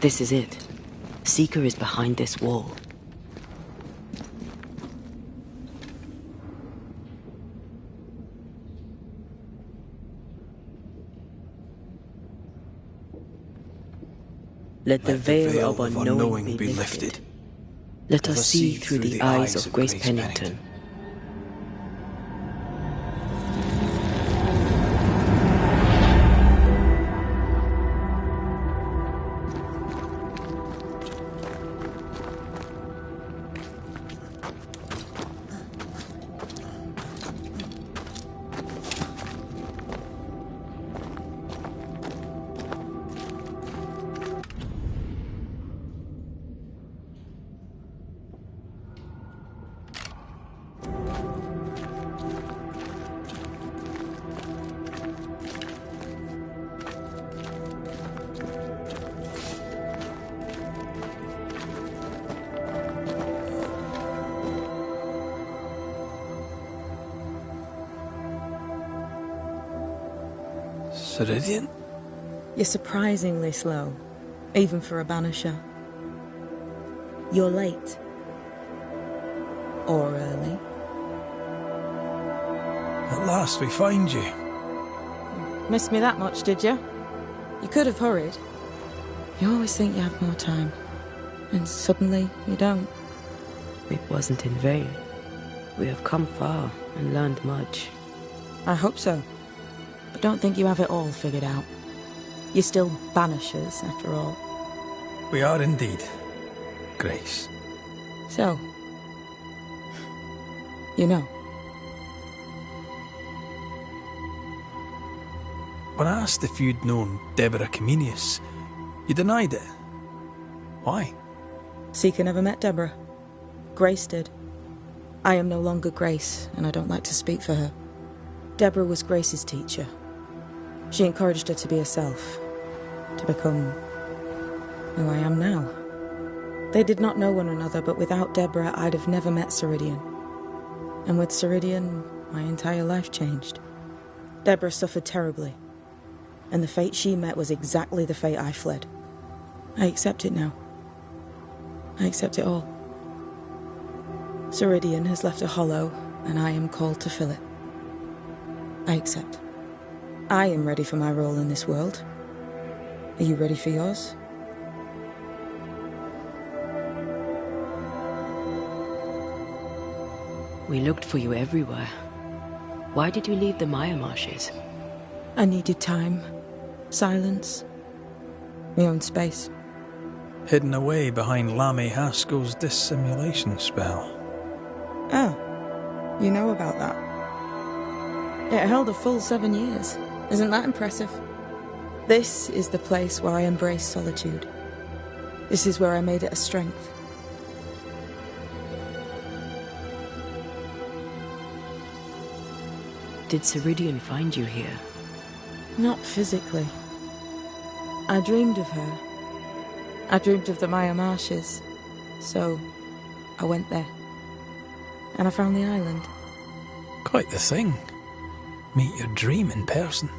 This is it. Seeker is behind this wall. Let the veil of unknowing be lifted. Let us see through the eyes of Grace Pennington. Ceridian? You're surprisingly slow, even for a Banisher. You're late. Or early. At last we find you. Missed me that much, did you? You could have hurried. You always think you have more time, and suddenly you don't. It wasn't in vain. We have come far and learned much. I hope so. But don't think you have it all figured out. You're still Banishers, after all. We are indeed, Grace. So, you know. When I asked if you'd known Deborah Comenius, you denied it. Why? Seeker never met Deborah. Grace did. I am no longer Grace, and I don't like to speak for her. Deborah was Grace's teacher. She encouraged her to be herself, to become who I am now. They did not know one another, but without Deborah, I'd have never met Ceridian. And with Ceridian, my entire life changed. Deborah suffered terribly, and the fate she met was exactly the fate I fled. I accept it now. I accept it all. Ceridian has left a hollow, and I am called to fill it. I accept. I am ready for my role in this world. Are you ready for yours? We looked for you everywhere. Why did you leave the Maya Marshes? I needed time, silence, my own space. Hidden away behind Lammy Haskell's dissimulation spell. Ah, you know about that. It held a full 7 years. Isn't that impressive? This is the place where I embrace solitude. This is where I made it a strength. Did Ceridian find you here? Not physically. I dreamed of her. I dreamed of the Maya Marshes. So, I went there. And I found the island. Quite the thing. Meet your dream in person.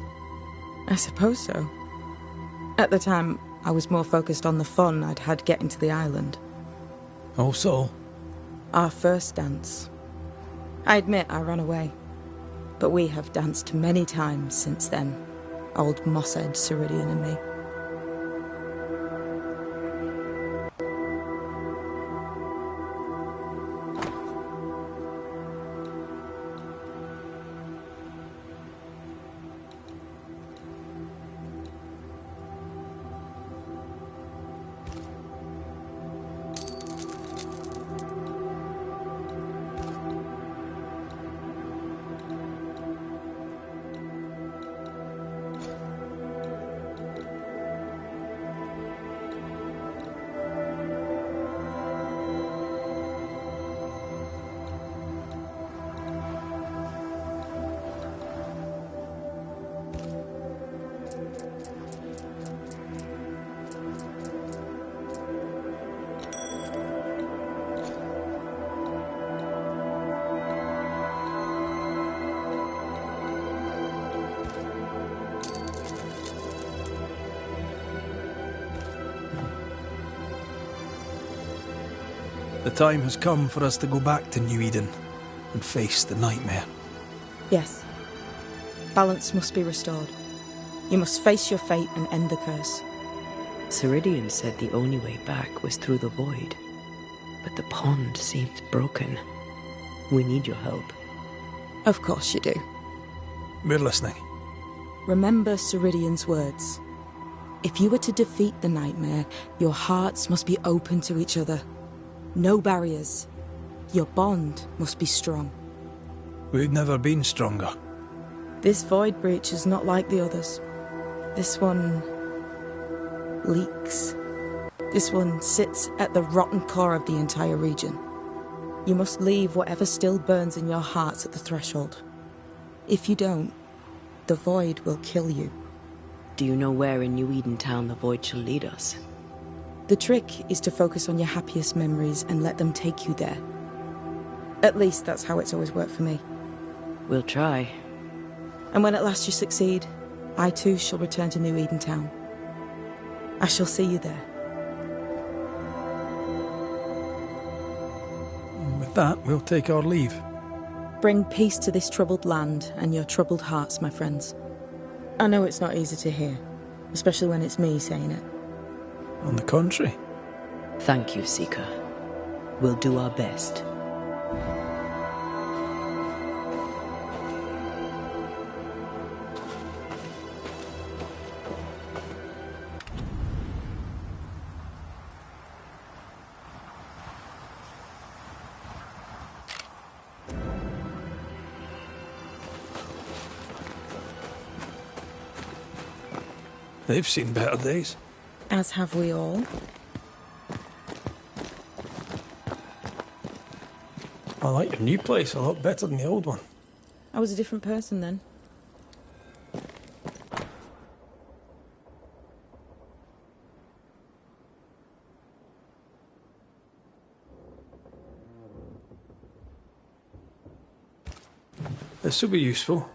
I suppose so. At the time, I was more focused on the fun I'd had getting to the island. Oh, so? Our first dance. I admit I ran away. But we have danced many times since then. Old moss-head Ceridian and me. The time has come for us to go back to New Eden and face the nightmare. Yes. Balance must be restored. You must face your fate and end the curse. Ceridian said the only way back was through the void. But the pond seems broken. We need your help. Of course you do. We're listening. Remember Ceridian's words. If you were to defeat the nightmare, your hearts must be open to each other. No barriers. Your bond must be strong. We've never been stronger. This void breach is not like the others. This one leaks. This one sits at the rotten core of the entire region. You must leave whatever still burns in your hearts at the threshold. If you don't, the void will kill you. Do you know where in New Eden town the void shall lead us? The trick is to focus on your happiest memories and let them take you there. At least that's how it's always worked for me. We'll try. And when at last you succeed, I too shall return to New Eden town. I shall see you there. With that, we'll take our leave. Bring peace to this troubled land and your troubled hearts, my friends. I know it's not easy to hear, especially when it's me saying it. On the contrary. Thank you, Seeker. We'll do our best. They've seen better days. As have we all. I like your new place a lot better than the old one. I was a different person then. This will be useful.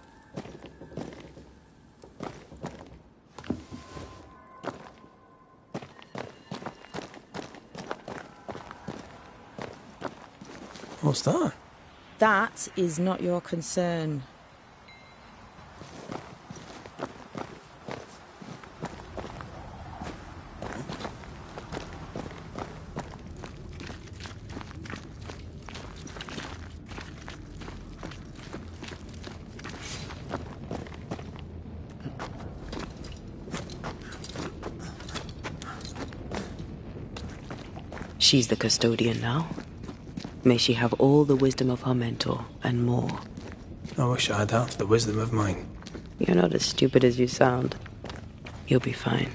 What's that? That is not your concern. She's the custodian now. May she have all the wisdom of her mentor, and more. I wish I had half the wisdom of mine. You're not as stupid as you sound. You'll be fine.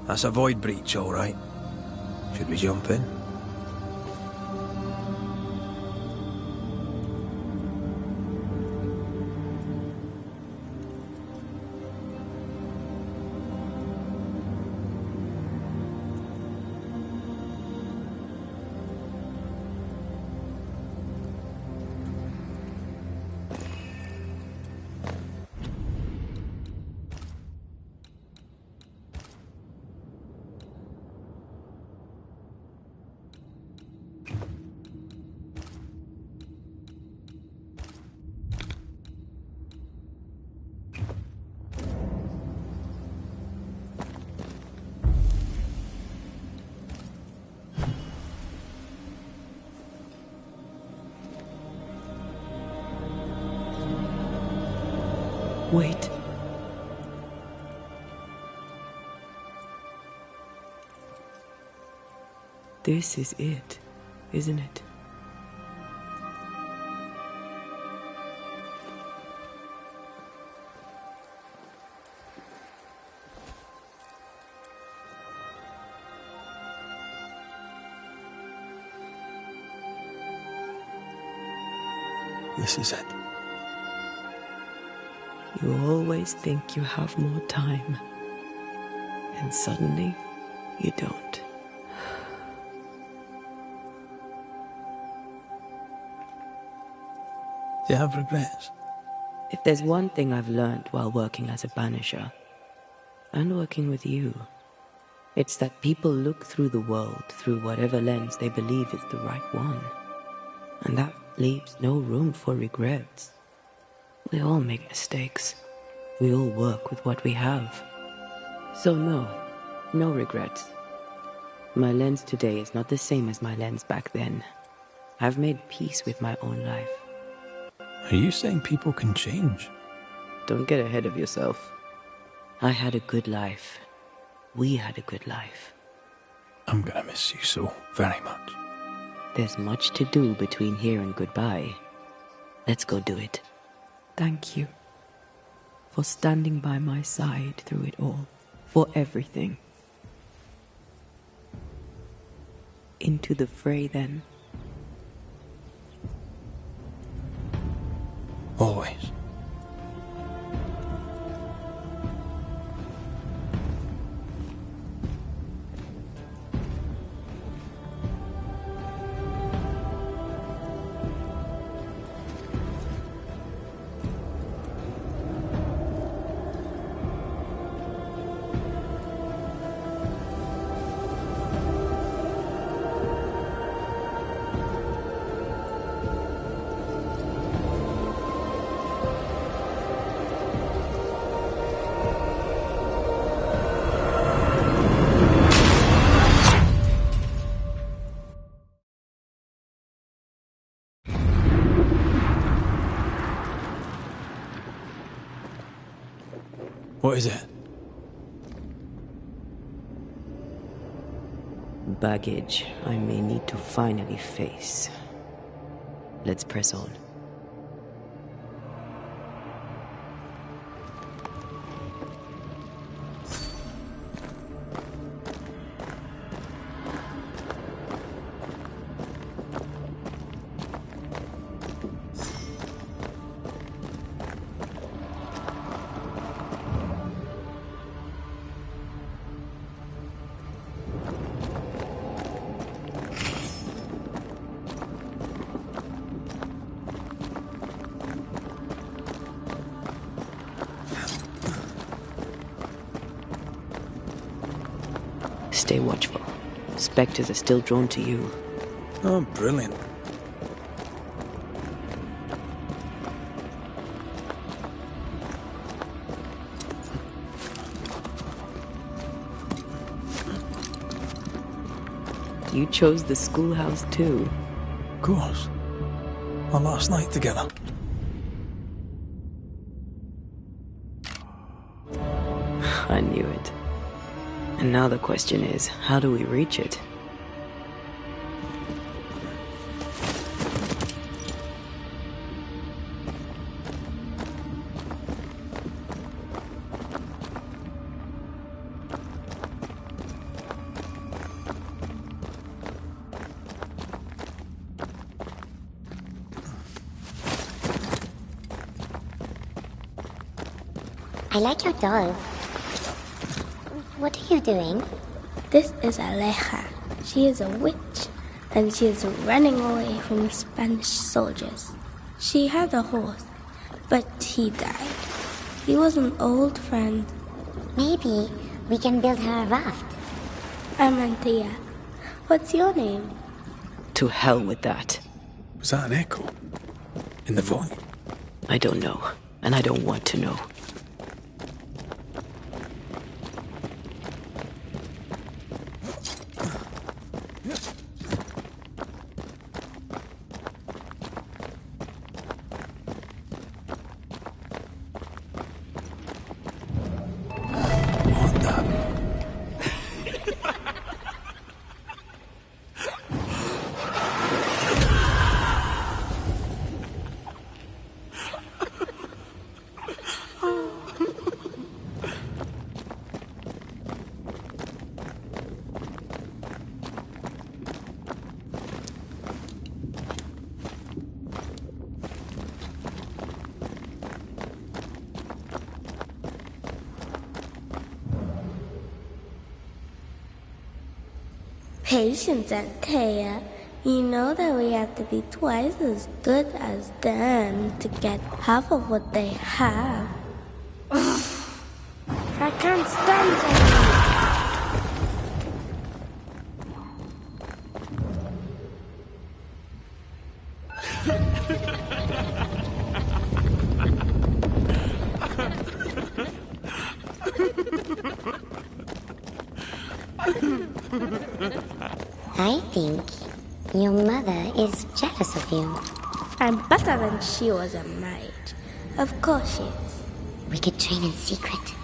That's a void breach, all right. Should we jump in? Wait. This is it, isn't it? This is it. You always think you have more time, and suddenly you don't. Do you have regrets? If there's one thing I've learned while working as a Banisher, and working with you, it's that people look through the world through whatever lens they believe is the right one. And that leaves no room for regrets. We all make mistakes. We all work with what we have. So no regrets. My lens today is not the same as my lens back then. I've made peace with my own life. Are you saying people can change? Don't get ahead of yourself. I had a good life. We had a good life. I'm gonna miss you so very much. There's much to do between here and goodbye. Let's go do it. Thank you for standing by my side through it all, for everything. Into the fray, then. Always. What is it? Baggage I may need to finally face. Let's press on. Stay watchful. Spectres are still drawn to you. Oh, brilliant. You chose the schoolhouse too. Of course. Our last night together. I knew it. And now the question is, how do we reach it? I like your doll. What are you doing? This is Aleja. She is a witch, and she is running away from the Spanish soldiers. She had a horse, but he died. He was an old friend. Maybe we can build her a raft. I'm Antia. What's your name? To hell with that. Was that an echo? In the void? I don't know, and I don't want to know. What the? Patience, Antea. You know that we have to be twice as good as them to get half of what they have. I can't stand it. I think your mother is jealous of you. I'm better than she was a mage. Of course she is. We could train in secret.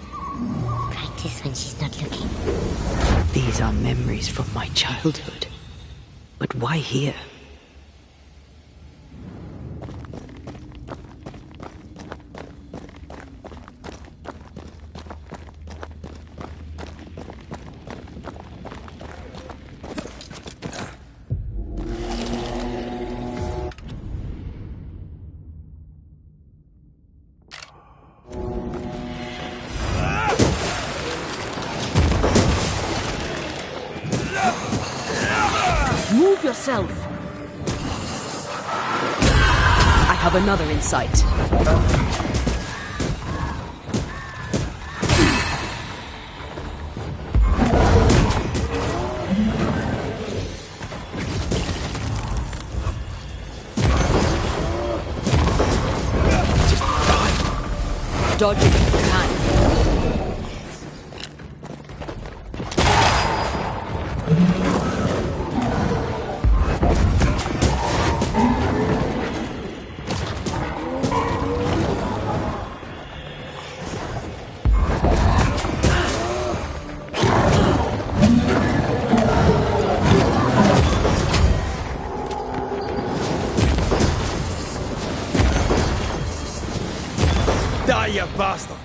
Practice when she's not looking. These are memories from my childhood. But why here? Move yourself! I have another in sight. Dodge it if you can. Die, you bastard!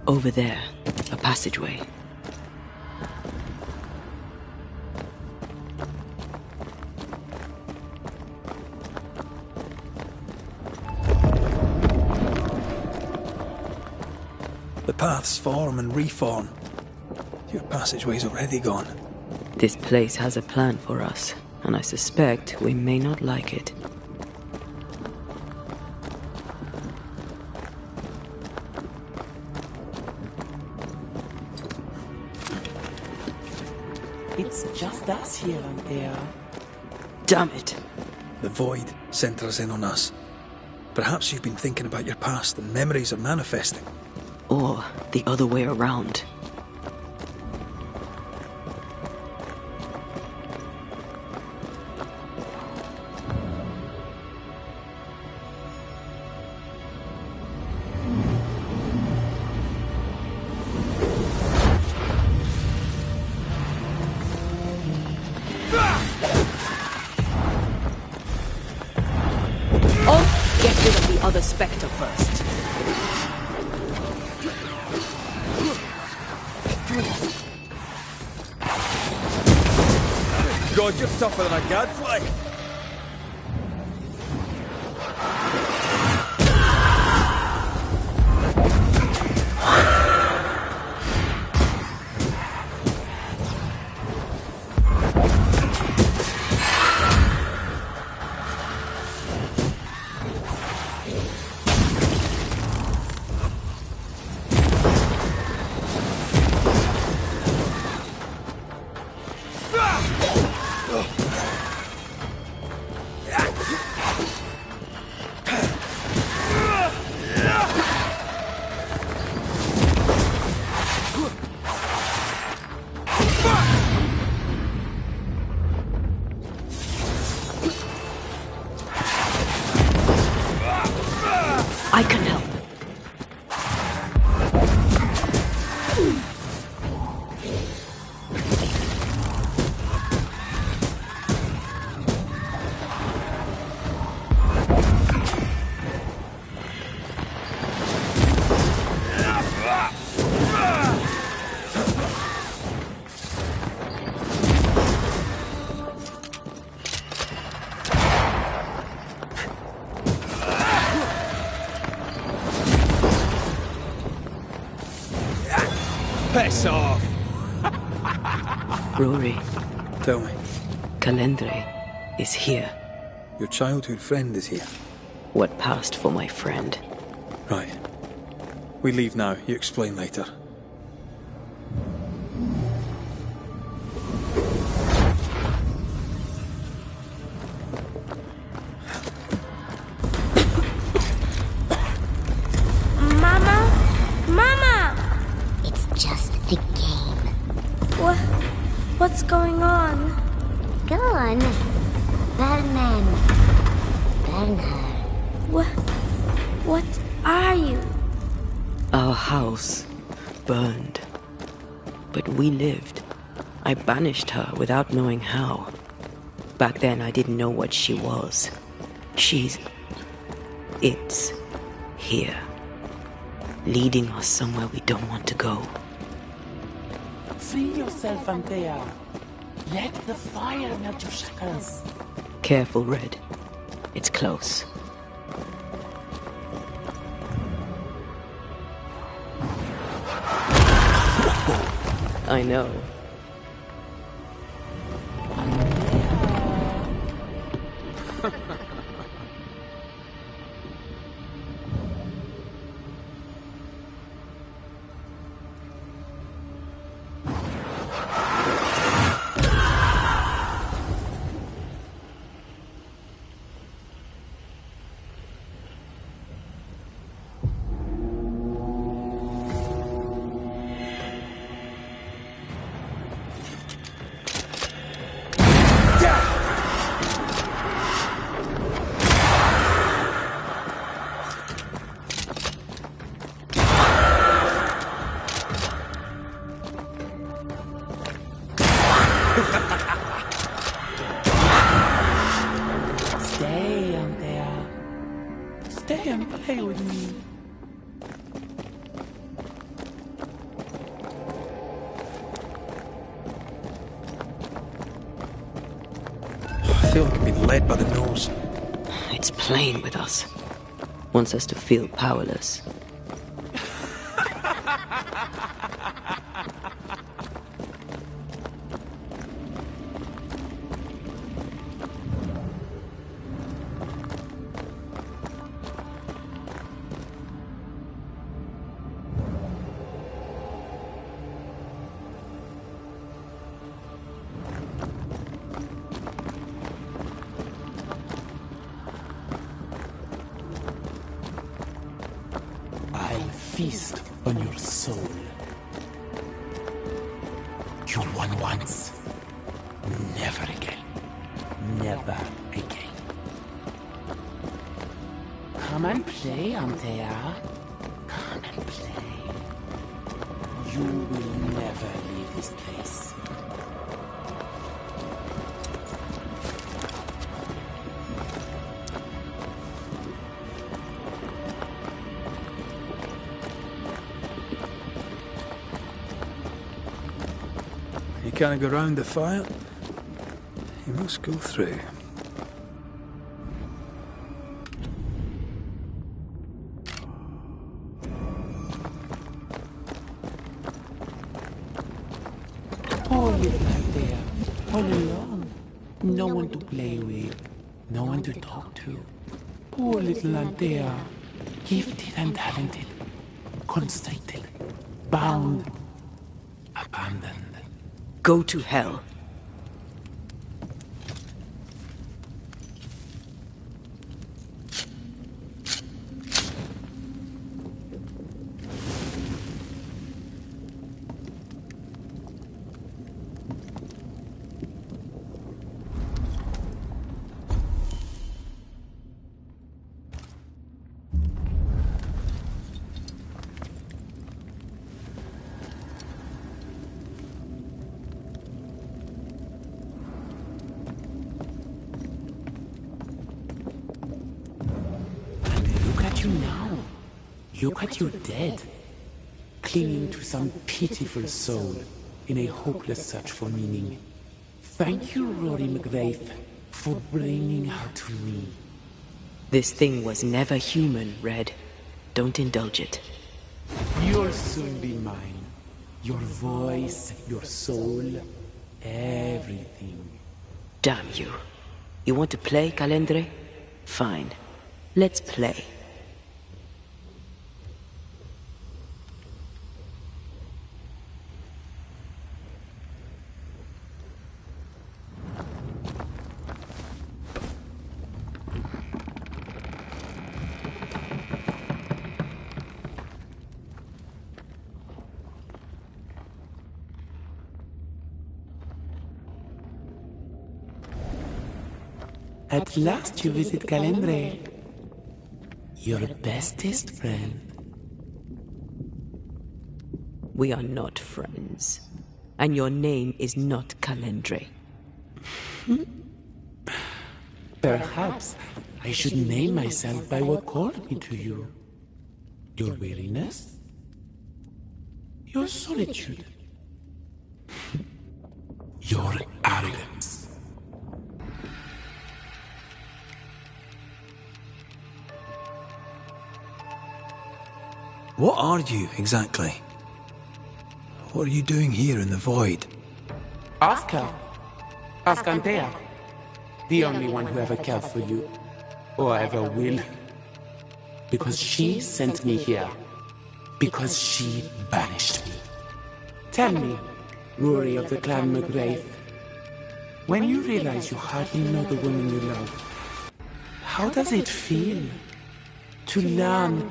Over there, a passageway. The paths form and reform. Your passageway's already gone. This place has a plan for us, and I suspect we may not like it. It's just us here and there. Damn it! The void centres in on us. Perhaps you've been thinking about your past and memories are manifesting. Or the other way around. God, you're tougher than a gadfly. I can help. Piss off! Rory, Tell me, Calendre is here. your childhood friend is here. What passed for my friend? Right. We leave now. You explain later. Mama? Mama! It's just a game. What's going on? Go on. Batman. Burn her. What are you? Our house burned. But we lived. I banished her without knowing how. Back then I didn't know what she was. It's here. Leading us somewhere we don't want to go. Free yourself, Antea. Let the fire melt your shackles. Careful, Red. It's close. I know. Stay, Antea. Stay and play with me. I feel like I've been led by the nose. It's playing with us. Wants us to feel powerless. I'll feast on your soul. You won once. Never again. Never again. Come and play, Antea. Come and play. You will never leave this place. You can't go round the fire? You must go through. Poor little Althea, all alone. No one to play with, no one to talk to. Poor little Althea, gifted and talented, constricted, bound, abandoned. Go to hell. Look at you dead, clinging to some pitiful soul in a hopeless search for meaning. Thank you, Rory McGrath, for bringing her to me. This thing was never human, Red. Don't indulge it. You'll soon be mine. Your voice, your soul, everything. Damn you. You want to play, Calendre? Fine. Let's play. At last you visit Calendre, your bestest friend. We are not friends. And your name is not Calendre. Perhaps I should name myself by what called me to you. Your weariness? Your solitude? Your arrogance? What are you, exactly? What are you doing here in the void? Ask her. Ask Antea. The only one who ever cared for you. Or ever will. Because she sent me here. Because she banished me. Tell me, Rory of the clan McGrath, when you realize you hardly know the woman you love, how does it feel to learn,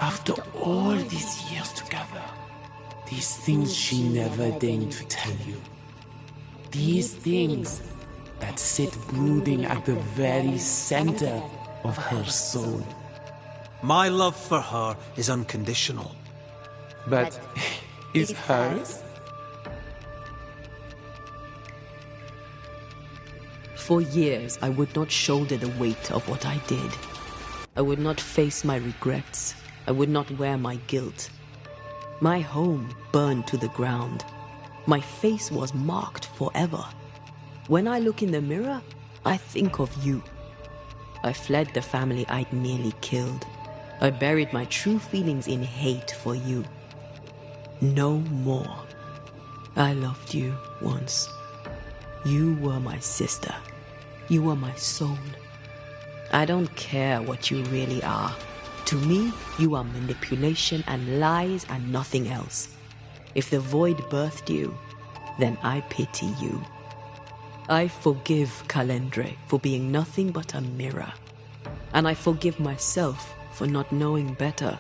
after all these years together, these things she never deigned to tell you? These things that sit brooding at the very center of her soul. My love for her is unconditional. But is hers? For years, I would not shoulder the weight of what I did. I would not face my regrets. I would not wear my guilt. My home burned to the ground. My face was marked forever. When I look in the mirror, I think of you. I fled the family I'd nearly killed. I buried my true feelings in hate for you. No more. I loved you once. You were my sister. You were my soul. I don't care what you really are. To me, you are manipulation and lies and nothing else. If the void birthed you, then I pity you. I forgive Calendre for being nothing but a mirror. And I forgive myself for not knowing better.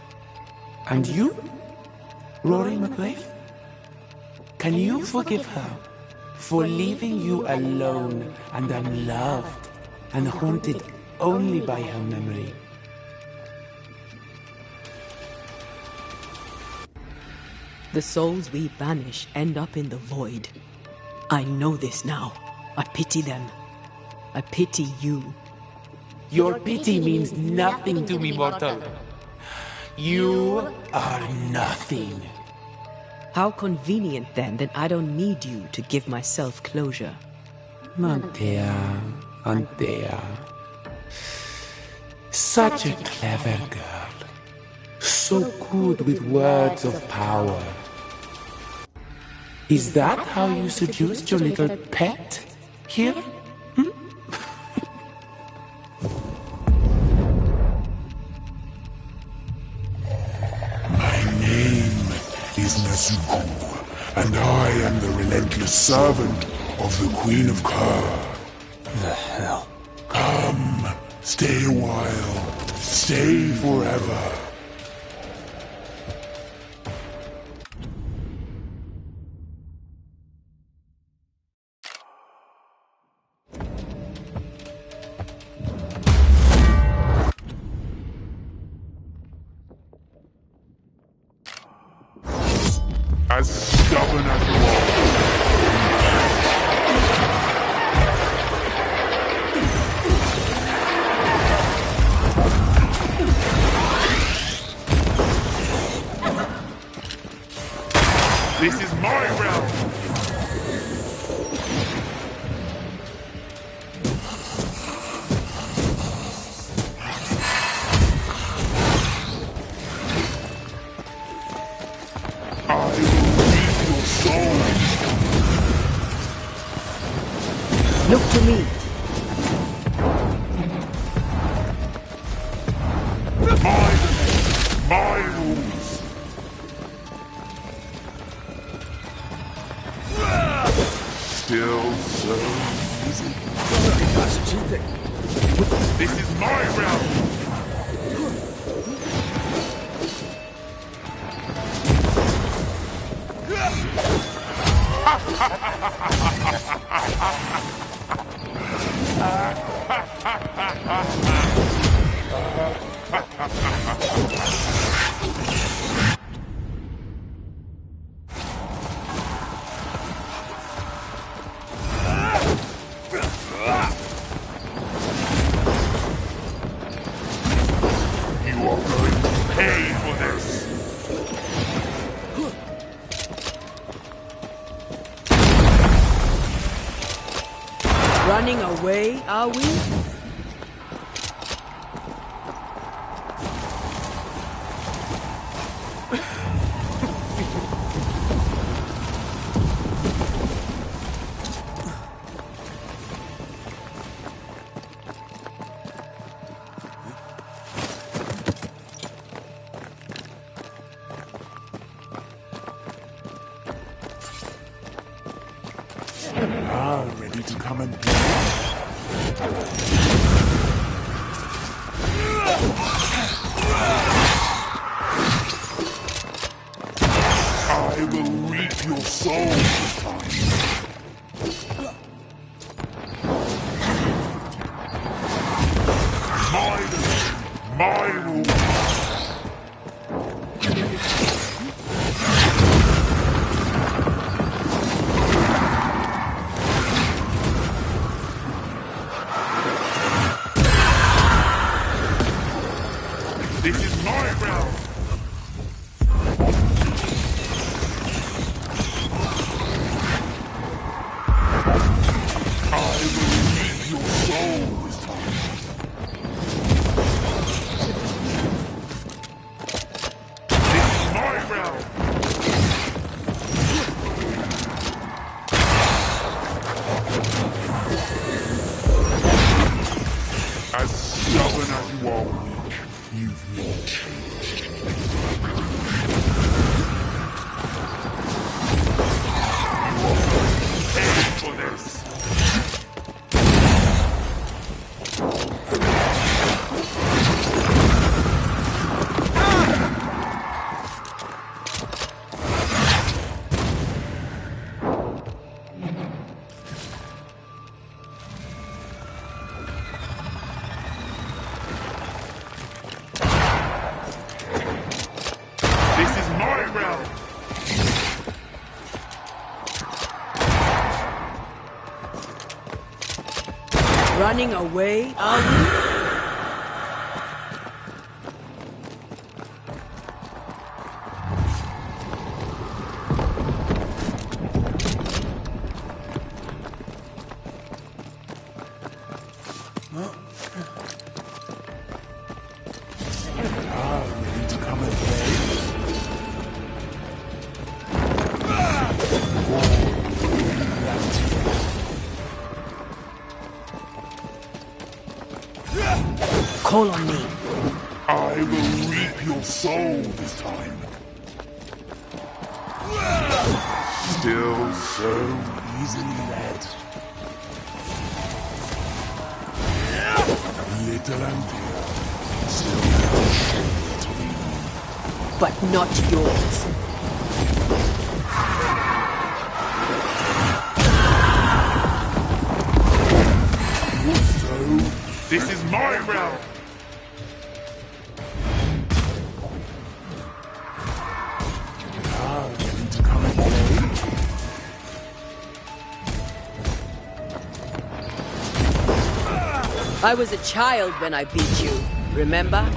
And you, Rory McGrath? Can you forgive her for leaving you alone and unloved and haunted only by her memory? The souls we banish end up in the void. I know this now. I pity them. I pity you. Your pity means nothing to me, mortal. You are nothing. How convenient then that I don't need you to give myself closure. Antea, Antea. Such a clever girl. So good with words of power. Is that how you seduced your little pet here? My name is Nezuko, and I am the relentless servant of the Queen of Kerr. The hell? Come, stay a while, stay forever. As stubborn as you are. This is my realm! I will reap your soul! Look to me. My rules! Still so easy. This is my realm! You are going to pay for this! Running away, are we? Ah, ready to come and play? I will reap your soul this time. My rules. This is my realm! I will reap your soul this time. This is my realm! As stubborn as you are weak, you've not changed. You are paying for this. This is my realm! Running away, are we? call on me. I will reap your soul this time. Still so easily led. Little Ampere, still have to be. But not yours. So, this is my realm. Now, ready to come and play? I was a child when I beat you, remember?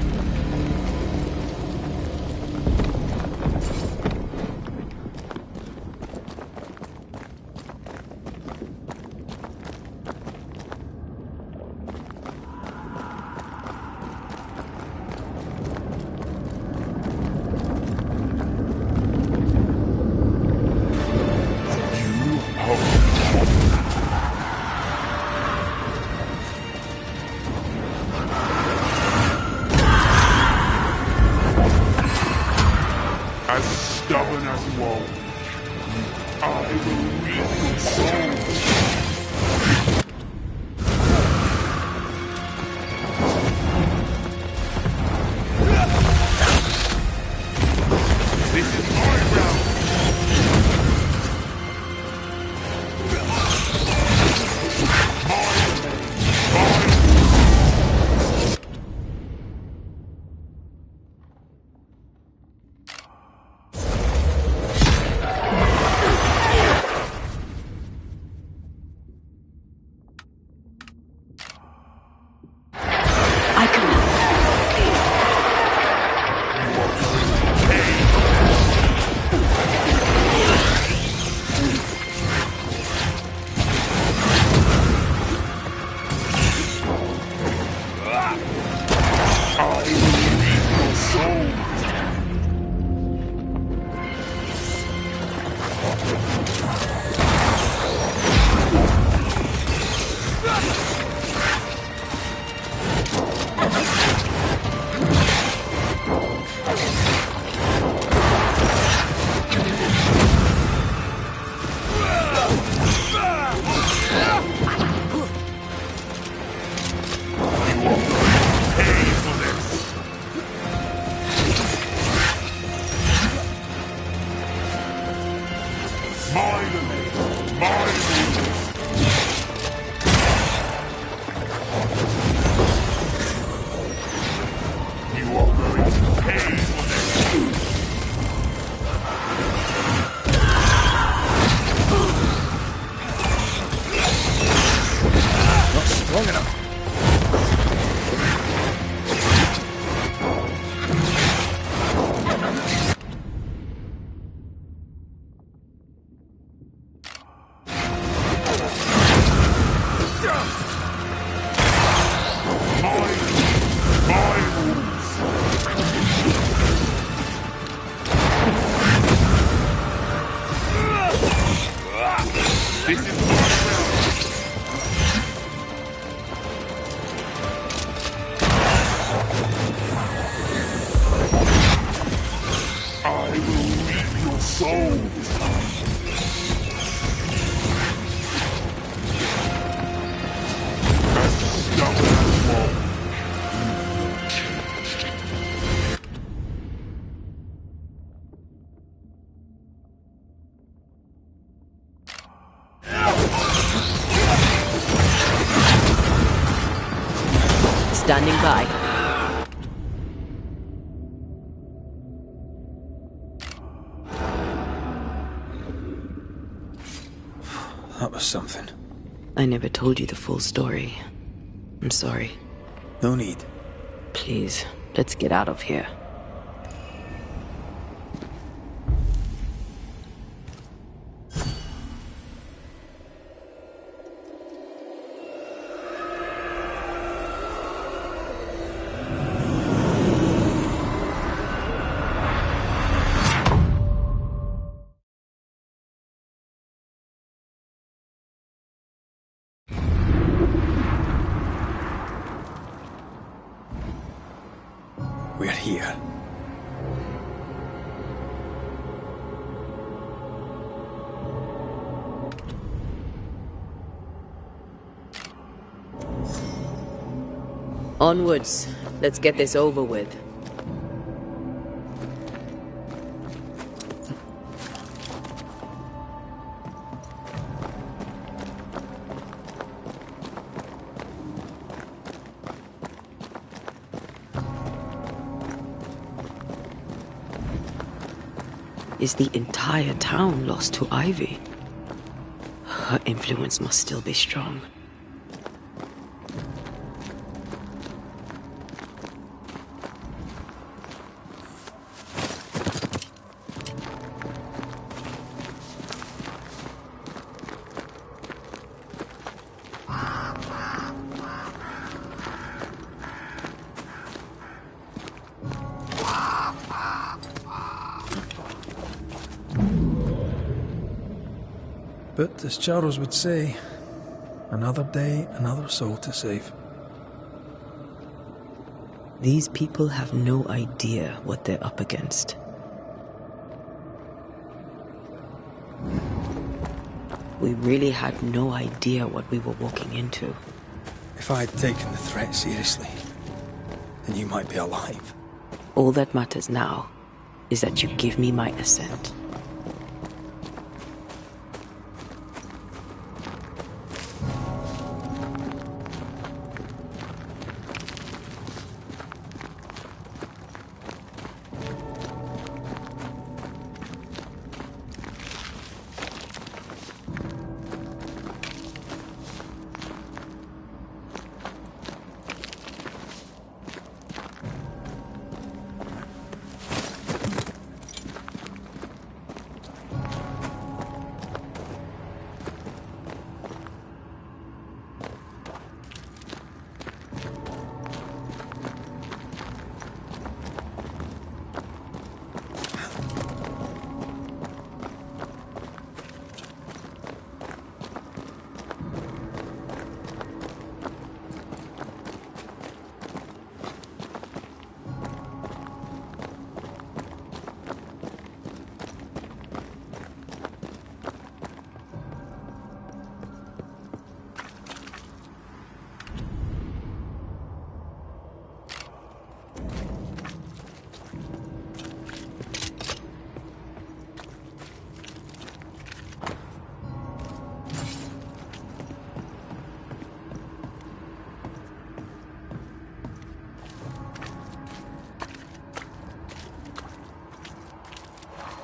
As stubborn as you are, I will reap your soul. This is my realm. Standing by. That was something. I never told you the full story. I'm sorry. No need. Please, let's get out of here. here. Onwards. Let's get this over with. Is the entire town lost to Ivy? Her influence must still be strong. But, as Charles would say, another day, another soul to save. These people have no idea what they're up against. We really had no idea what we were walking into. If I had taken the threat seriously, then you might be alive. All that matters now is that you give me my assent.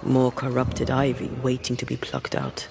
More corrupted ivy waiting to be plucked out.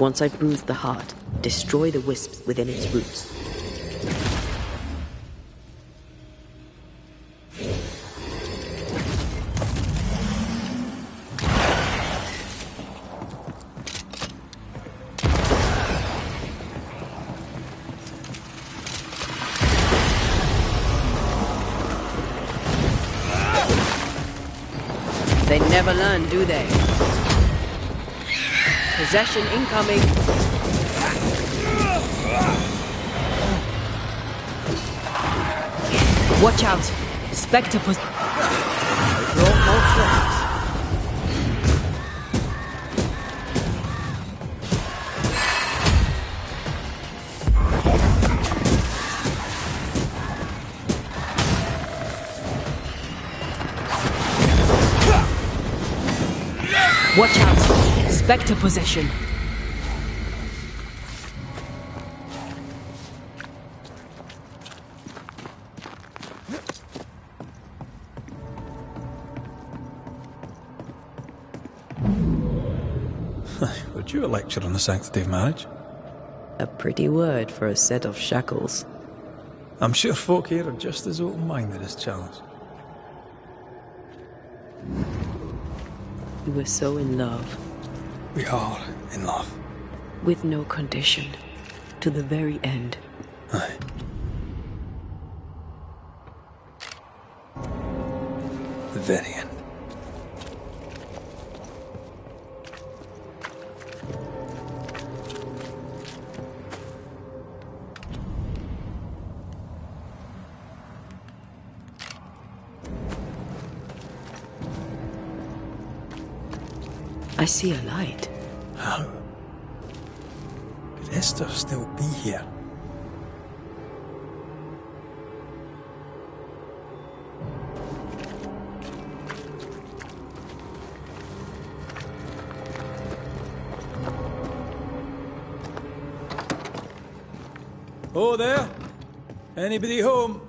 Once I've bruised the heart, destroy the wisps within its roots. They never learn, do they? Possession incoming. Watch out! Spectre I brought more friends. Watch out! Spectre possession. Would you a lecture on the sanctity of marriage? A pretty word for a set of shackles. I'm sure folk here are just as open-minded as Charles. We were so in love. We are in love. With no condition. To the very end. Aye. The very end. I see a light. How? Could Esther still be here? Oh, there? Anybody home?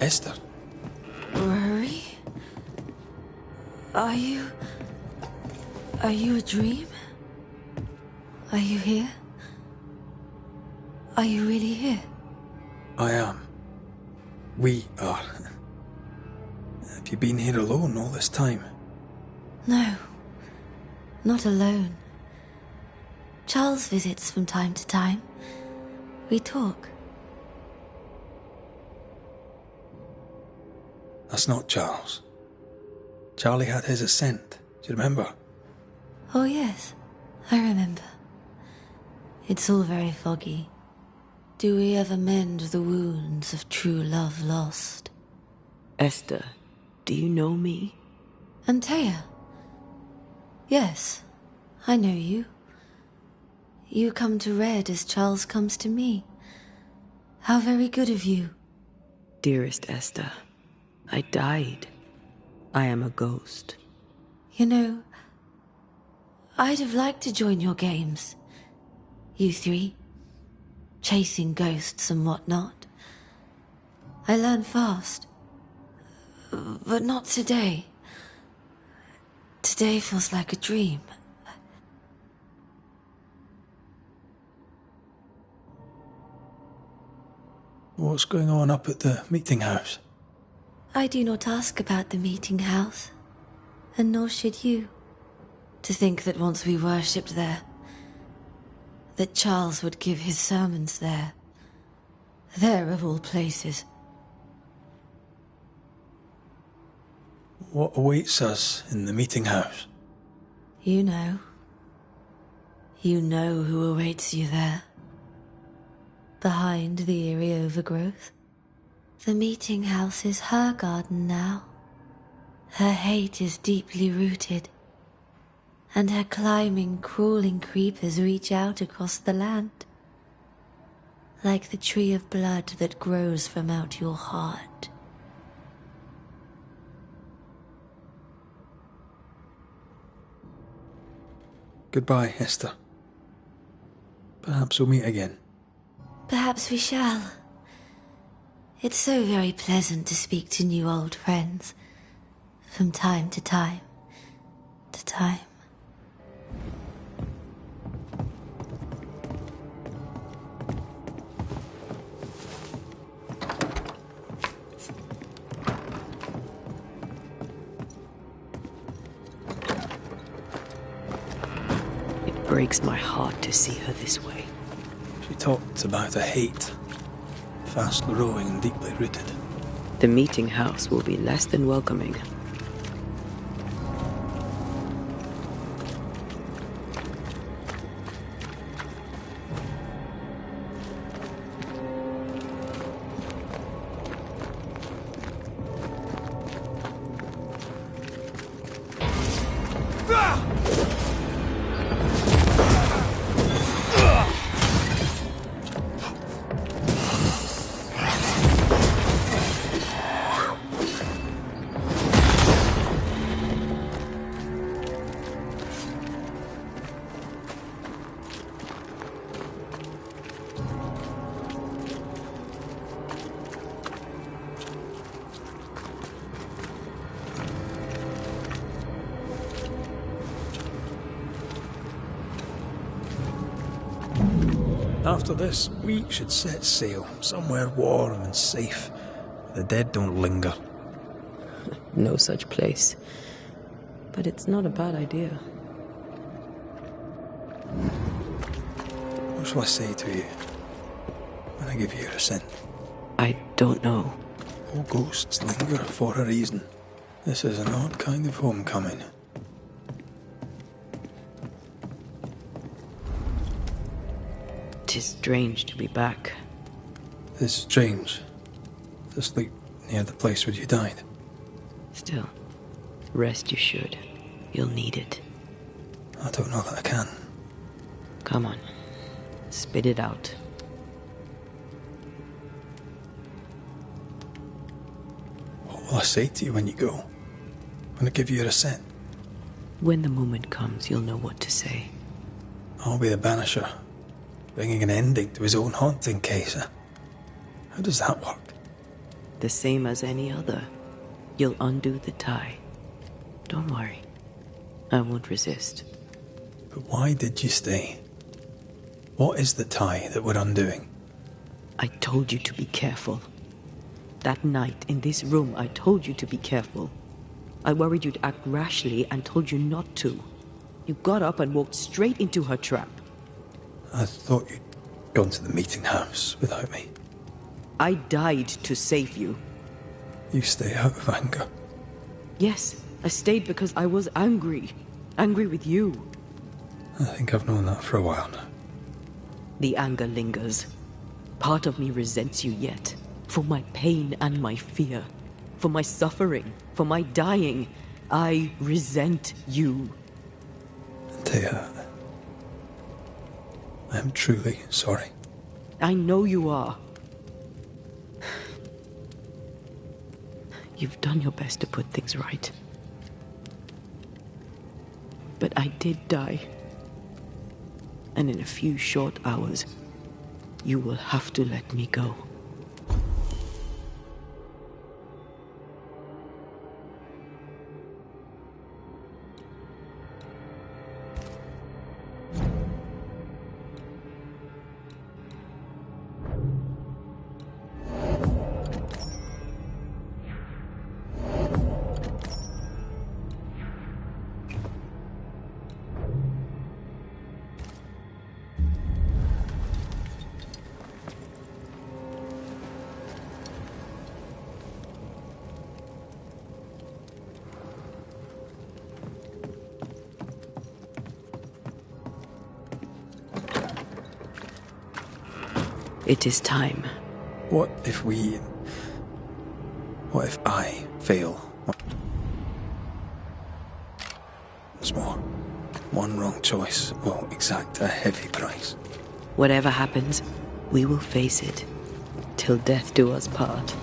Esther? Rory? Are you a dream? Are you here? Are you really here? I am. We are. Have you been here alone all this time? No, not alone. Charles visits from time to time. We talk. That's not Charles. Charlie had his ascent. Do you remember? Oh yes, I remember. It's all very foggy. Do we ever mend the wounds of true love lost? Esther, do you know me? Antea? Yes, I know you. You come to Red as Charles comes to me. How very good of you. Dearest Esther, I died. I am a ghost. You know, I'd have liked to join your games. You three. Chasing ghosts and whatnot. I learn fast. But not today. Today feels like a dream. What's going on up at the meeting house? I do not ask about the meeting house, and nor should you. To think that once we worshipped there, that Charles would give his sermons there. There of all places. What awaits us in the meeting house? You know. You know who awaits you there. Behind the eerie overgrowth. The meeting house is her garden now. Her hate is deeply rooted, and her climbing, crawling creepers reach out across the land, like the tree of blood that grows from out your heart. Goodbye, Esther. Perhaps we'll meet again. Perhaps we shall. It's so very pleasant to speak to new old friends, from time to time to time. It breaks my heart to see her this way. She talked about a hate, fast growing and deeply rooted. The meeting house will be less than welcoming. After this, we should set sail somewhere warm and safe, where the dead don't linger. No such place. But it's not a bad idea. What shall I say to you when I give you your assent? I don't know. All ghosts linger for a reason. This is an odd kind of homecoming. 'Tis strange to be back. It's strange to sleep near the place where you died. Still, rest you should. You'll need it. I don't know that I can. Come on. Spit it out. What will I say to you when you go? When I give you your assent? When the moment comes, you'll know what to say. I'll be the Banisher, bringing an ending to his own haunting case. How does that work? The same as any other. You'll undo the tie. Don't worry. I won't resist. But why did you stay? What is the tie that we're undoing? I told you to be careful. That night, in this room, I told you to be careful. I worried you'd act rashly and told you not to. You got up and walked straight into her trap. I thought you'd gone to the meeting house without me. I died to save you. You stay out of anger. Yes, I stayed because I was angry. Angry with you. I think I've known that for a while now. The anger lingers. Part of me resents you yet. For my pain and my fear. For my suffering. For my dying. I resent you. Thea, I am truly sorry. I know you are. You've done your best to put things right. But I did die. And in a few short hours, you will have to let me go. It is time. What if we What if I fail? What's more, one wrong choice will exact a heavy price. Whatever happens, we will face it, till death do us part.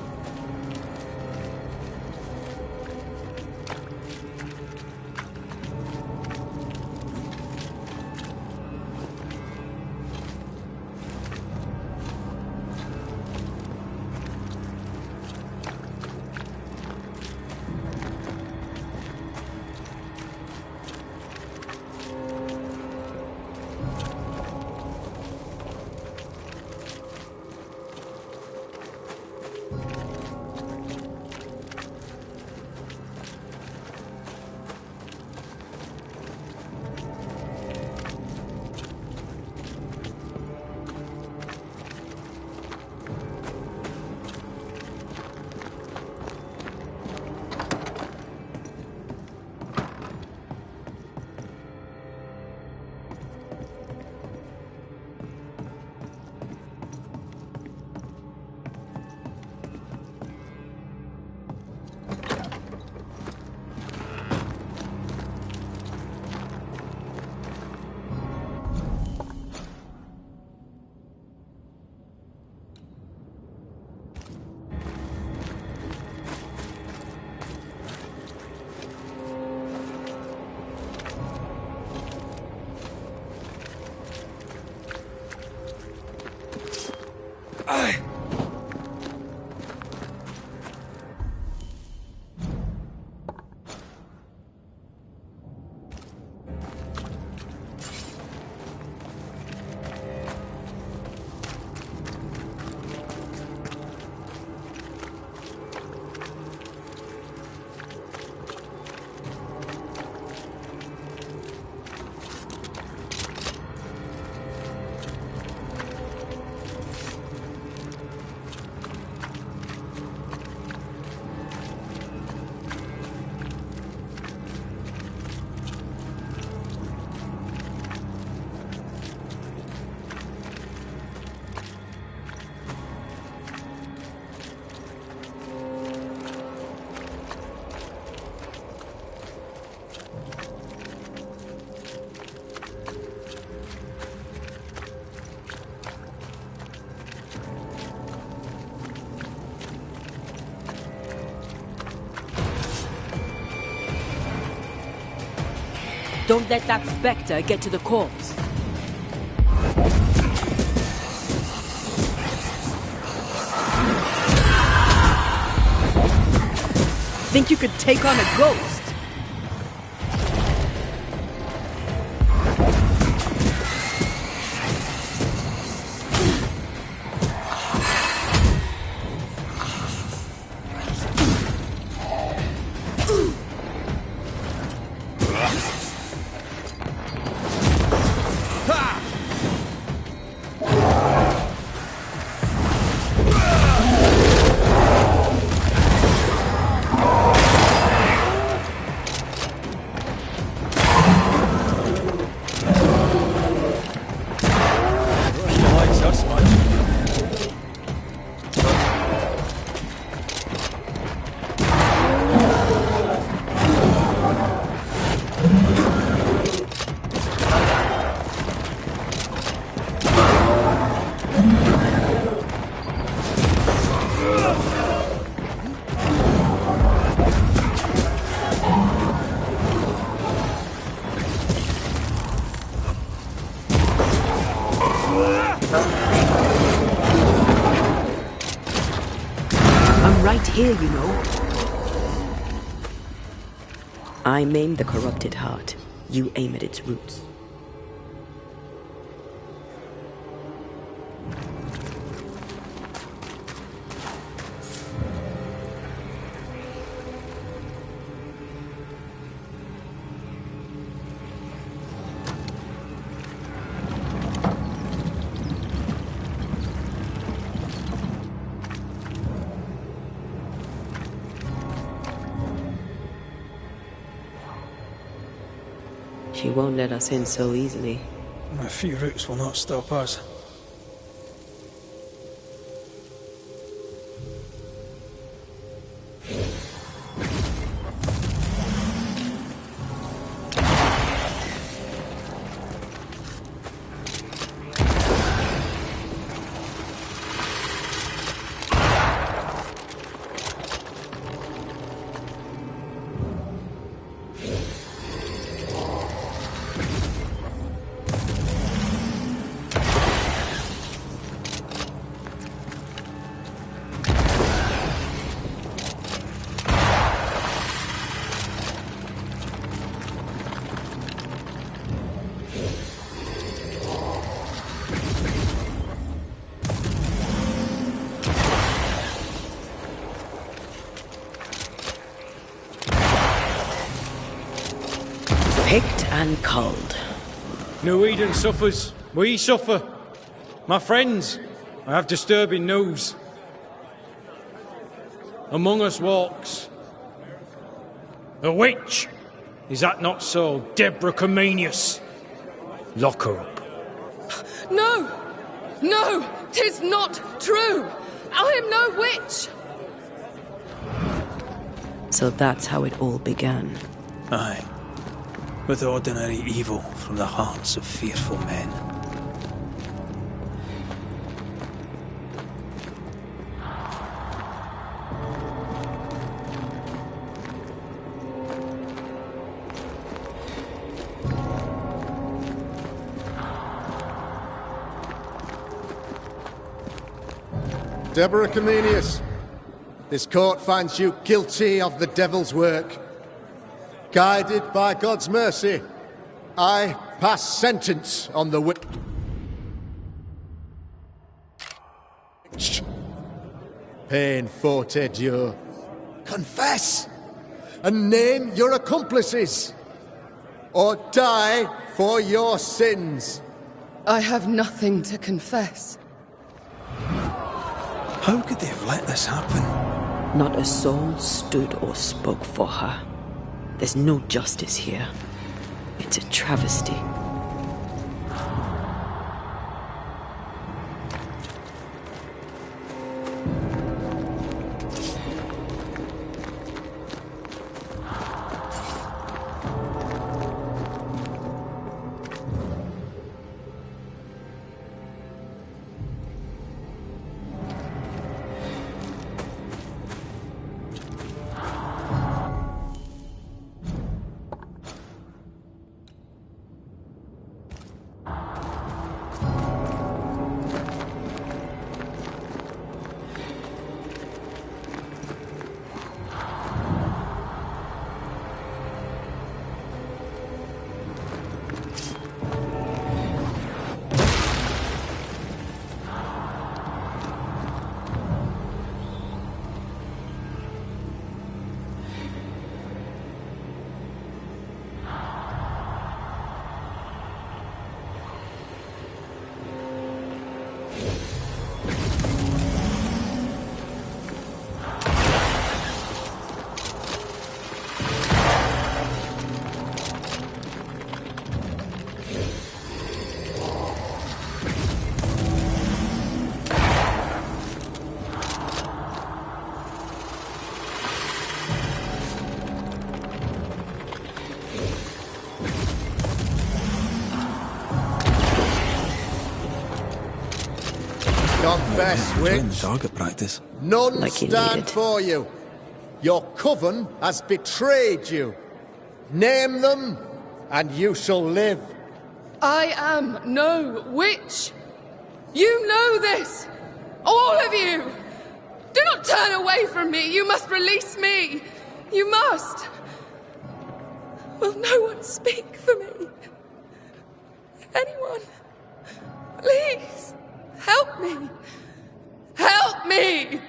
Don't let that spectre get to the corpse. Think you could take on a ghost? Here, you know. I maim the corrupted heart. You aim at its roots. She won't let us in so easily. A few roots will not stop us. and culled. No Eden suffers. We suffer. My friends, I have disturbing news. Among us walks a witch. Is that not so, Deborah Comenius? Lock her up. No! No! 'Tis not true! I am no witch! So that's how it all began. Aye. With ordinary evil from the hearts of fearful men. Deborah Comenius, this court finds you guilty of the devil's work. Guided by God's mercy, I pass sentence on the witch. Pain forte Dieu. Confess and name your accomplices, or die for your sins. I have nothing to confess. How could they have let this happen? Not a soul stood or spoke for her. There's no justice here. It's a travesty. Confess, witch. Target practice. None Like you stand needed. for you. Your coven has betrayed you. Name them, and you shall live. I am no witch. You know this. All of you. Do not turn away from me. You must release me. You must. Will no one speak for me? Anyone? Please. Help me. Help me.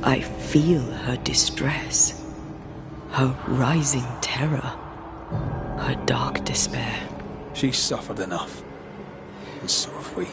I feel her distress, her rising terror, her dark despair. She's suffered enough. And so have we.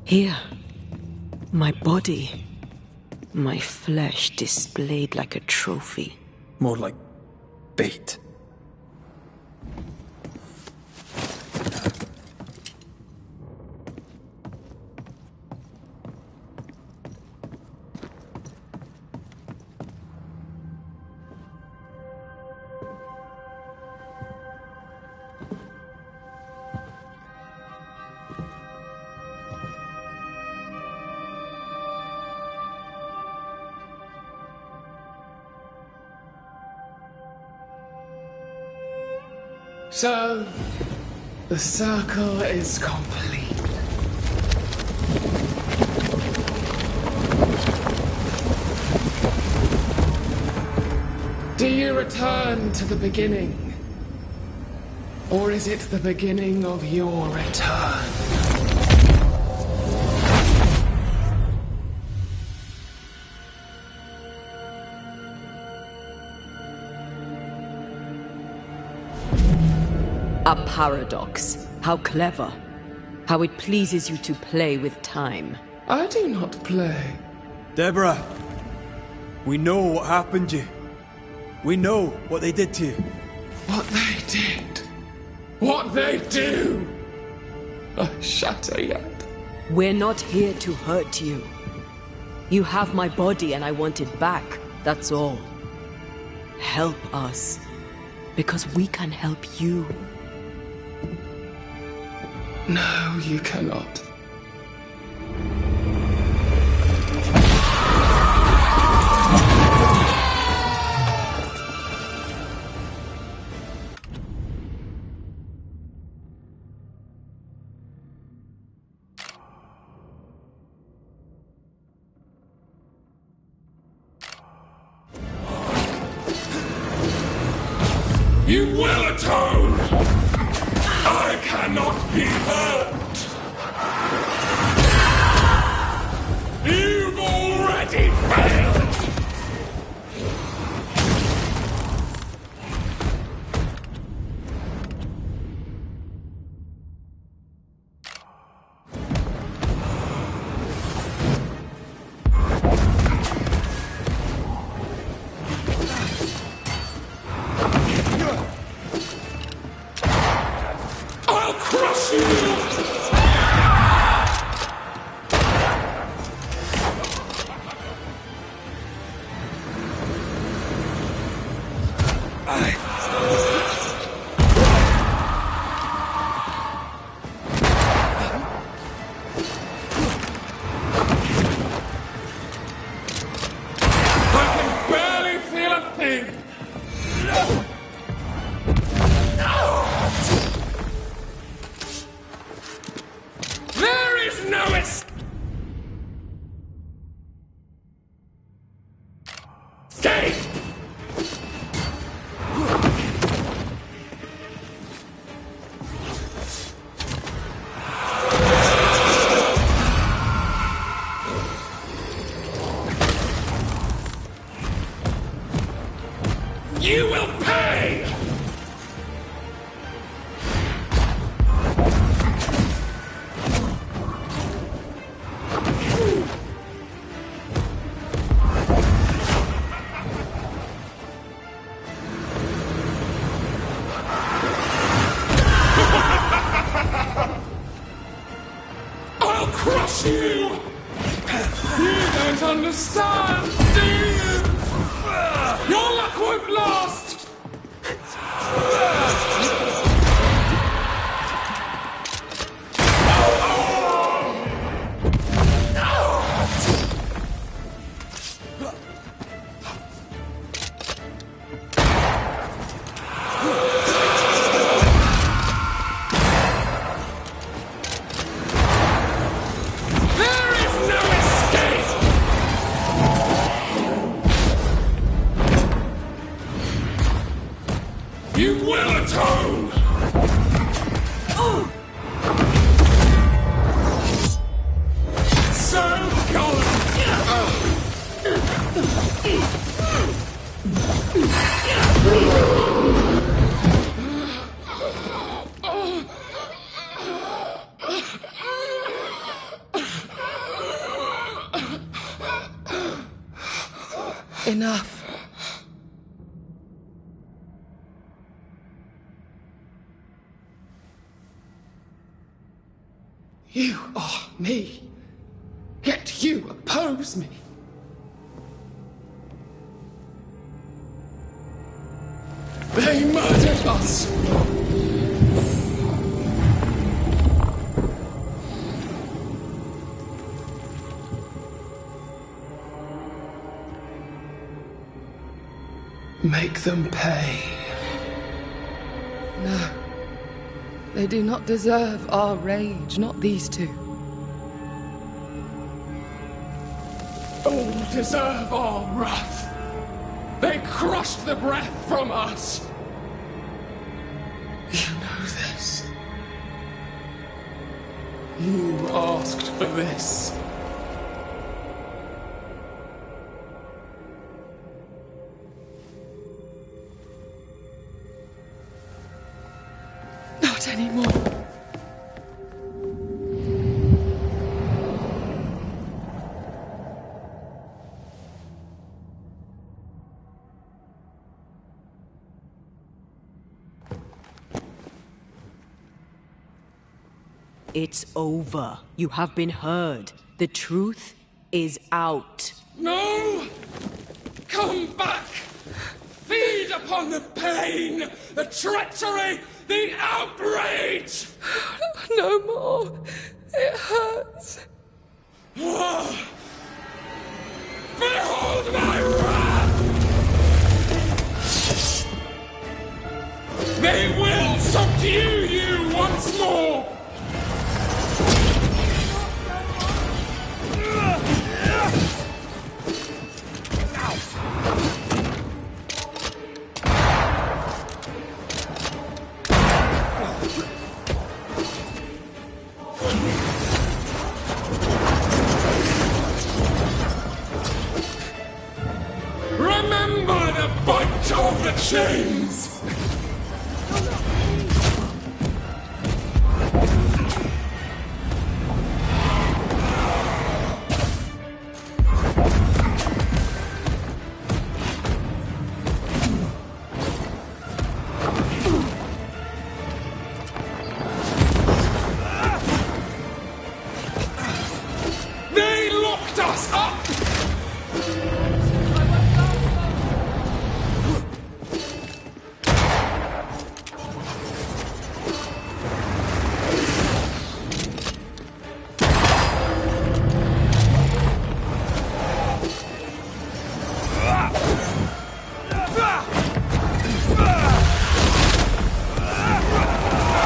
Here, my body, my flesh displayed like a trophy. More like bait. So, the circle is complete. Do you return to the beginning? Or is it the beginning of your return? A paradox. How clever. How it pleases you to play with time. I do not play. Deborah, we know what happened to you. We know what they did to you. What they did. What they do. I shatter yet. We're not here to hurt you. You have my body and I want it back. That's all. Help us. Because we can help you. No, you cannot. You will atone! I cannot be hurt! You've already failed! I'll crush you! I can barely feel a thing! There is no escape! You will pay! I'll crush you! You don't understand, do you? Your luck won't last! There is no escape! You will atone! So gone! You are me. Yet you oppose me. They murdered us. Make them pay. No. They do not deserve our rage, not these two. All deserve our wrath. They crushed the breath from us. You know this. You asked for this. Not anymore. It's over. You have been heard. The truth is out. No! Come back! Feed upon the pain, the treachery, the outrage! No more. It hurts. Behold my wrath! They will subdue you once more! Remember the bite of the chains! They locked us up!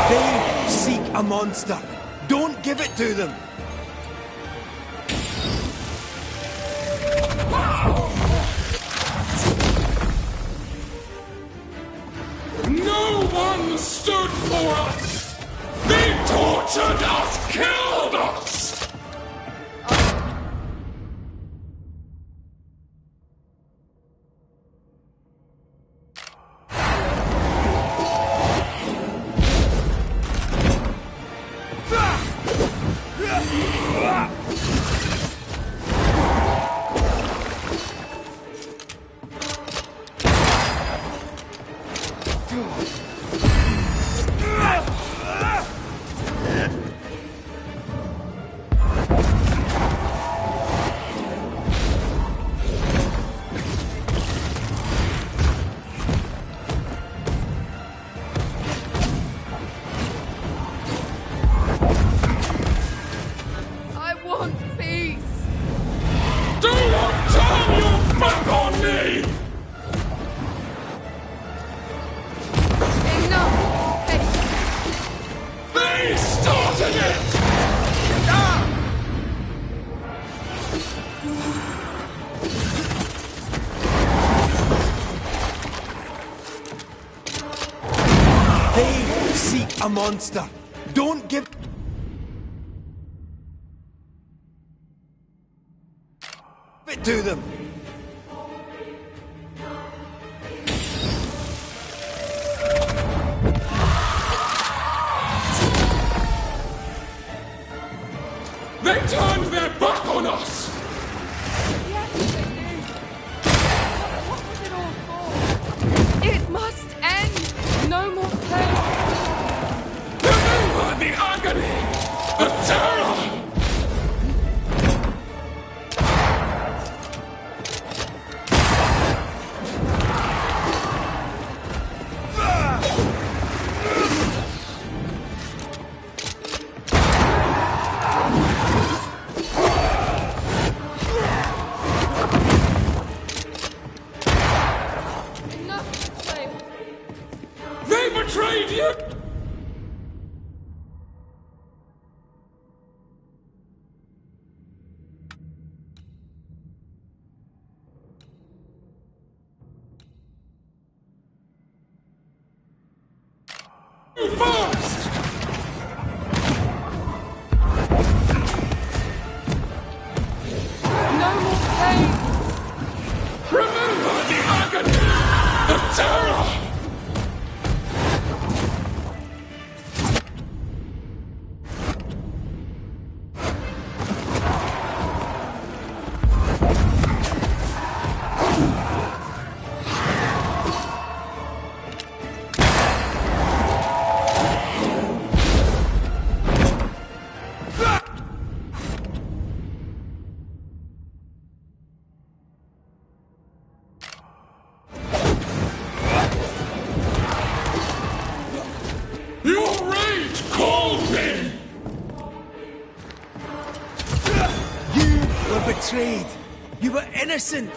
They seek a monster. Don't give it to them. No one stood for us! They tortured us, killed us! I want peace. Do not turn your back on me! Enough. Hey. They started it! They seek a monster. Don't give it to them. They turned their back on us! Yes, they did. What was it all for? It must end. No more pain. Remember the agony! The terror betrayed you! First! No more pain! Remember the agony! The terror! Your rage called me! You were betrayed. You were innocent.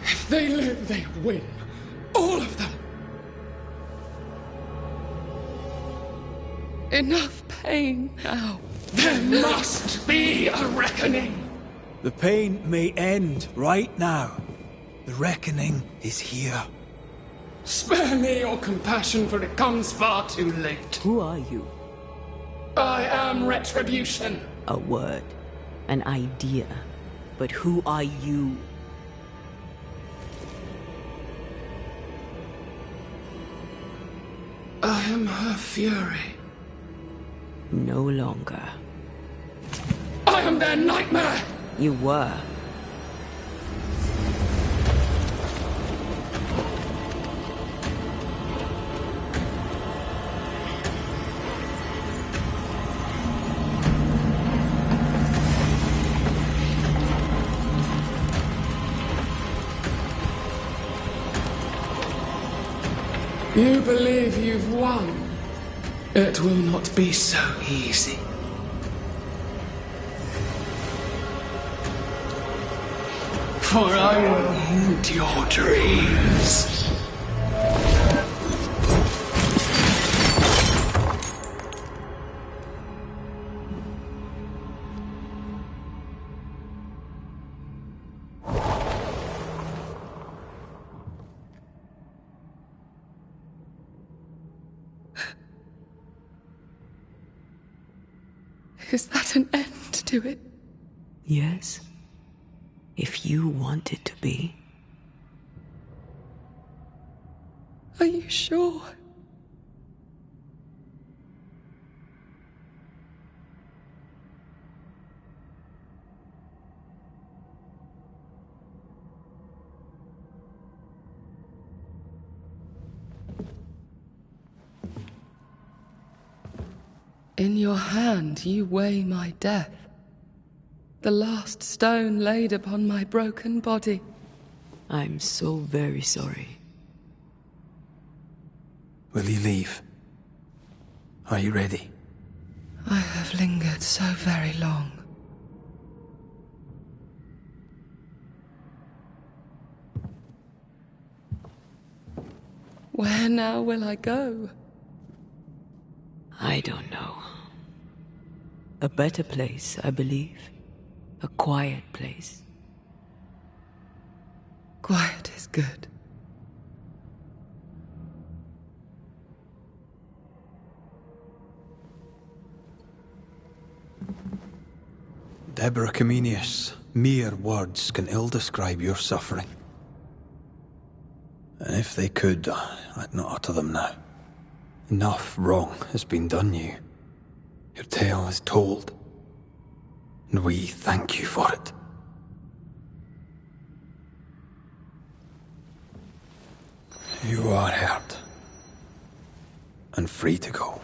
If they live, they win. All of them. Enough pain now. There must be a reckoning. The pain may end right now. The reckoning is here. Spare me your compassion, for it comes far too late. Who are you? I am Retribution. A word. An idea. But who are you? I am her fury. No longer. I am their nightmare! You were. You believe you've won. It will not be so easy. For I will haunt your dreams. Is that an end to it? Yes. If you want it to be. Are you sure? In your hand you weigh my death, the last stone laid upon my broken body. I'm so very sorry. Will you leave? Are you ready? I have lingered so very long. Where now will I go? I don't know. A better place, I believe. A quiet place. Quiet is good. Deborah Comenius, mere words can ill describe your suffering. And if they could, I'd not utter them now. Enough wrong has been done you. Your tale is told, and we thank you for it. You are heard, and free to go.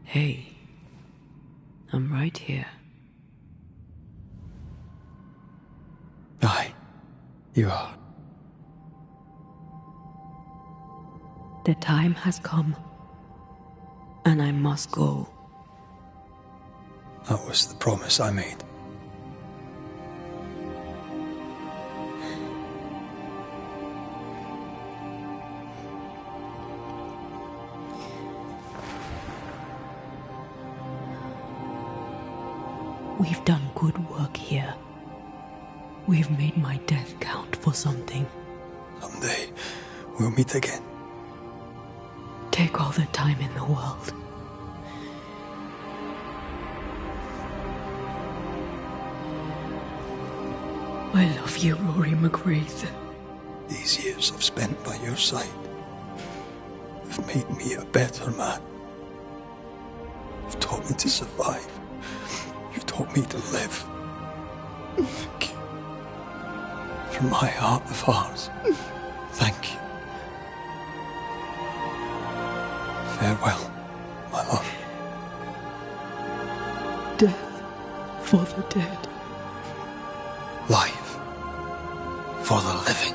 Hey, I'm right here. Aye, you are. The time has come, and I must go. That was the promise I made. We've done good work here. We've made my death count for something. Someday, we'll meet again. Take all the time in the world. I love you, Rory McGrath. These years I've spent by your side have made me a better man. You've taught me to survive. You've taught me to live. Thank you. From my heart of hearts, thank you. Farewell, my love. Death for the dead. Life for the living.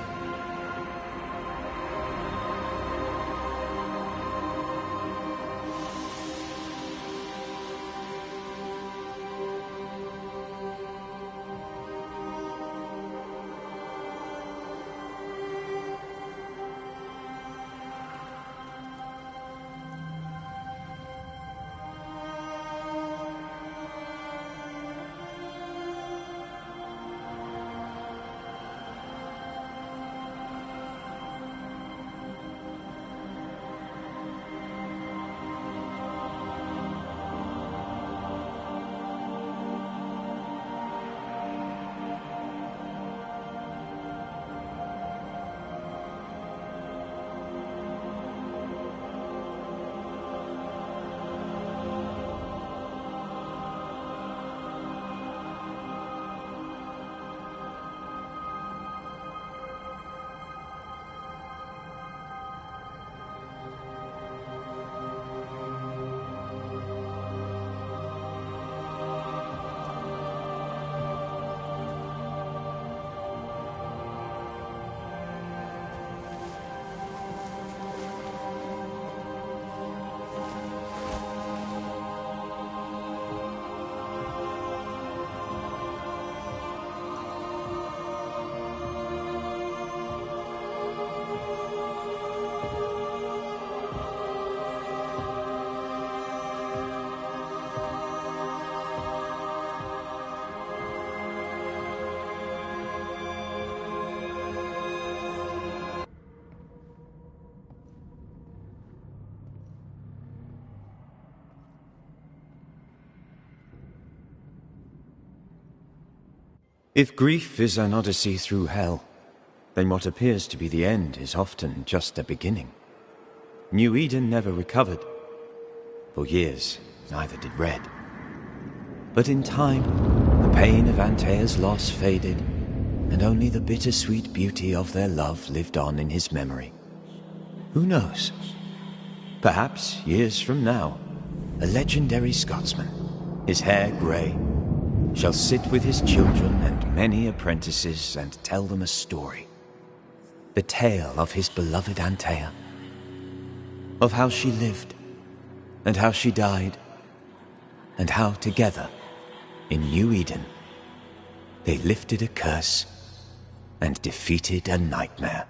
If grief is an odyssey through hell, then what appears to be the end is often just a beginning. New Eden never recovered. For years, neither did Red. But in time, the pain of Antea's loss faded, and only the bittersweet beauty of their love lived on in his memory. Who knows? Perhaps, years from now, a legendary Scotsman, his hair grey, shall sit with his children and many apprentices and tell them a story. The tale of his beloved Antea. Of how she lived, and how she died, and how together, in New Eden, they lifted a curse and defeated a nightmare.